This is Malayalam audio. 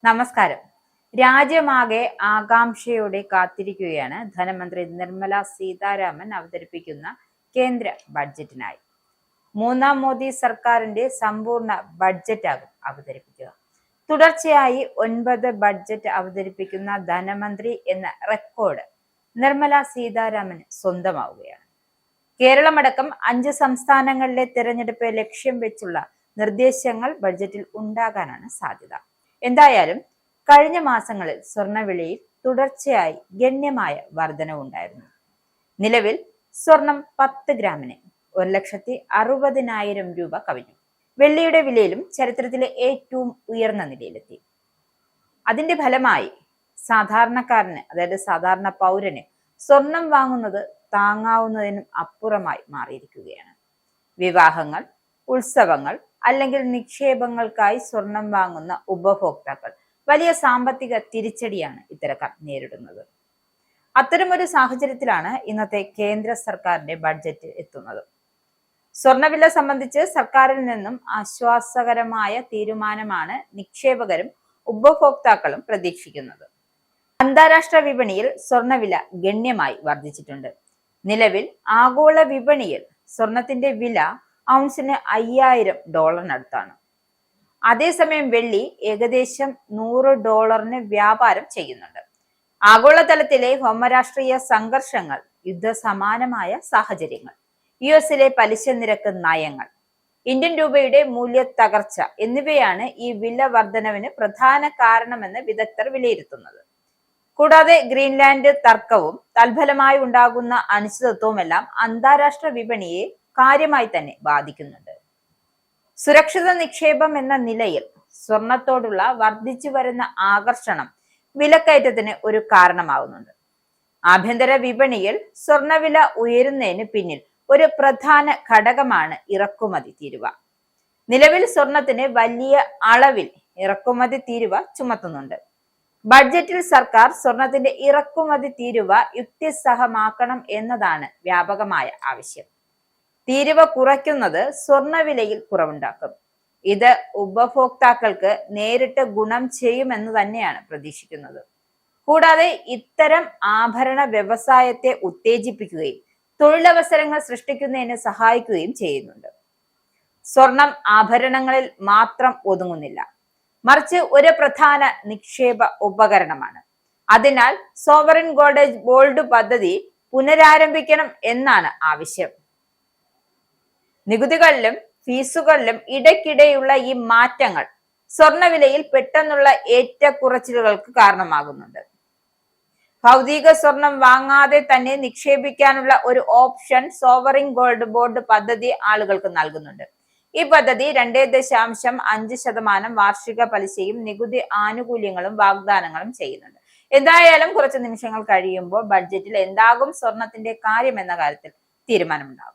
നമസ്കാരം. രാജ്യമാകെ ആകാംക്ഷയോടെ കാത്തിരിക്കുകയാണ് ധനമന്ത്രി നിർമ്മല സീതാരാമൻ അവതരിപ്പിക്കുന്ന കേന്ദ്ര ബഡ്ജറ്റിനായി. മൂന്നാം മോദി സർക്കാരിന്റെ സമ്പൂർണ്ണ ബഡ്ജറ്റാകും അവതരിപ്പിക്കുക. തുടർച്ചയായി 9 ബഡ്ജറ്റ് അവതരിപ്പിക്കുന്ന ധനമന്ത്രി എന്ന റെക്കോർഡ് നിർമ്മല സീതാരാമൻ സ്വന്തമാവുകയാണ്. കേരളമടക്കം 5 സംസ്ഥാനങ്ങളിലെ തിരഞ്ഞെടുപ്പ് ലക്ഷ്യം വെച്ചുള്ള നിർദ്ദേശങ്ങൾ ബഡ്ജറ്റിൽ ഉണ്ടാകാനാണ് സാധ്യത. എന്തായാലും കഴിഞ്ഞ മാസങ്ങളിൽ സ്വർണ്ണവിലയിൽ തുടർച്ചയായി ഗണ്യമായ വർധനവുണ്ടായിരുന്നു. നിലവിൽ സ്വർണം 10 ഗ്രാമിന് 1,60,000 രൂപ കവിഞ്ഞു. വെള്ളിയുടെ വിലയിലും ചരിത്രത്തിലെ ഏറ്റവും ഉയർന്ന നിലയിലെത്തി. അതിന്റെ ഫലമായി സാധാരണക്കാരന്, അതായത് സാധാരണ പൗരന് സ്വർണം വാങ്ങുന്നത് താങ്ങാവുന്നതിനും അപ്പുറമായി മാറിയിരിക്കുകയാണ്. വിവാഹങ്ങൾ, ഉത്സവങ്ങൾ അല്ലെങ്കിൽ നിക്ഷേപങ്ങൾക്കായി സ്വർണം വാങ്ങുന്ന ഉപഭോക്താക്കൾ വലിയ സാമ്പത്തിക തിരിച്ചടിയാണ് ഇത്തരക്കാർ നേരിടുന്നത്. അത്തരമൊരു സാഹചര്യത്തിലാണ് ഇന്നത്തെ കേന്ദ്ര സർക്കാരിന്റെ ബഡ്ജറ്റ് എത്തുന്നത്. സ്വർണ്ണവില സംബന്ധിച്ച് സർക്കാരിൽ നിന്നും ആശ്വാസകരമായ തീരുമാനമാണ് നിക്ഷേപകരും ഉപഭോക്താക്കളും പ്രതീക്ഷിക്കുന്നത്. അന്താരാഷ്ട്ര വിപണിയിൽ സ്വർണ്ണവില ഗണ്യമായി വർദ്ധിച്ചിട്ടുണ്ട്. നിലവിൽ ആഗോള വിപണിയിൽ സ്വർണത്തിന്റെ വില ഔൺസിന് $5,000 അതേസമയം വെള്ളി ഏകദേശം $100 വ്യാപാരം ചെയ്യുന്നുണ്ട്. ആഗോളതലത്തിലെ ഭൗമരാഷ്ട്രീയ സംഘർഷങ്ങൾ, യുദ്ധസമാനമായ സാഹചര്യങ്ങൾ, യുഎസിലെ പലിശ നിരക്ക് നയങ്ങൾ, ഇന്ത്യൻ രൂപയുടെ മൂല്യ തകർച്ച എന്നിവയാണ് ഈ വില വർധനവിന് പ്രധാന കാരണമെന്ന് വിദഗ്ധർ വിലയിരുത്തുന്നത്. കൂടാതെ ഗ്രീൻലാൻഡ് തർക്കവും തൽഫലമായി ഉണ്ടാകുന്ന അനിശ്ചിതത്വവുമെല്ലാം അന്താരാഷ്ട്ര വിപണിയെ കാര്യമായി തന്നെ ബാധിക്കുന്നുണ്ട്. സുരക്ഷിത നിക്ഷേപം എന്ന നിലയിൽ സ്വർണത്തോടുള്ള വർദ്ധിച്ചു വരുന്ന ആകർഷണം വിലക്കയറ്റത്തിന് ഒരു കാരണമാവുന്നുണ്ട്. ആഭ്യന്തര വിപണിയിൽ സ്വർണവില ഉയരുന്നതിന് പിന്നിൽ ഒരു പ്രധാന ഘടകമാണ് ഇറക്കുമതി തീരുവ. നിലവിൽ സ്വർണത്തിന് വലിയ അളവിൽ ഇറക്കുമതി തീരുവ ചുമത്തുന്നുണ്ട്. ബഡ്ജറ്റിൽ സർക്കാർ സ്വർണത്തിന്റെ ഇറക്കുമതി തീരുവ യുക്തിസഹമാക്കണം എന്നതാണ് വ്യാപകമായ ആവശ്യം. തീരുവ കുറയ്ക്കുന്നത് സ്വർണ്ണവിലയിൽ കുറവുണ്ടാക്കും. ഇത് ഉപഭോക്താക്കൾക്ക് നേരിട്ട് ഗുണം ചെയ്യുമെന്ന് തന്നെയാണ് പ്രതീക്ഷിക്കുന്നത്. കൂടാതെ ഇത്തരം ആഭരണ വ്യവസായത്തെ ഉത്തേജിപ്പിക്കുകയും തൊഴിലവസരങ്ങൾ സൃഷ്ടിക്കുന്നതിന് സഹായിക്കുകയും ചെയ്യുന്നുണ്ട്. സ്വർണം ആഭരണങ്ങളിൽ മാത്രം ഒതുങ്ങുന്നില്ല, മറിച്ച് ഒരു പ്രധാന നിക്ഷേപ ഉപകരണമാണ്. അതിനാൽ സോവറിൻ ഗോൾഡ് പദ്ധതി പുനരാരംഭിക്കണം എന്നാണ് ആവശ്യം. നികുതികളിലും ഫീസുകളിലും ഇടയ്ക്കിടെയുള്ള ഈ മാറ്റങ്ങൾ സ്വർണ്ണവിലയിൽ പെട്ടെന്നുള്ള ഏറ്റക്കുറച്ചിലുകൾക്ക് കാരണമാകുന്നുണ്ട്. ഭൗതിക സ്വർണം വാങ്ങാതെ തന്നെ നിക്ഷേപിക്കാനുള്ള ഒരു ഓപ്ഷൻ സോവറിൻ ഗോൾഡ് ബോണ്ട് പദ്ധതി ആളുകൾക്ക് നൽകുന്നുണ്ട്. ഈ പദ്ധതി 2.5% വാർഷിക പലിശയും നികുതി ആനുകൂല്യങ്ങളും വാഗ്ദാനങ്ങളും ചെയ്യുന്നുണ്ട്. എന്തായാലും കുറച്ച് നിമിഷങ്ങൾ കഴിയുമ്പോൾ ബഡ്ജറ്റിൽ എന്താകും സ്വർണത്തിന്റെ കാര്യം എന്ന കാര്യത്തിൽ തീരുമാനമുണ്ടാകും.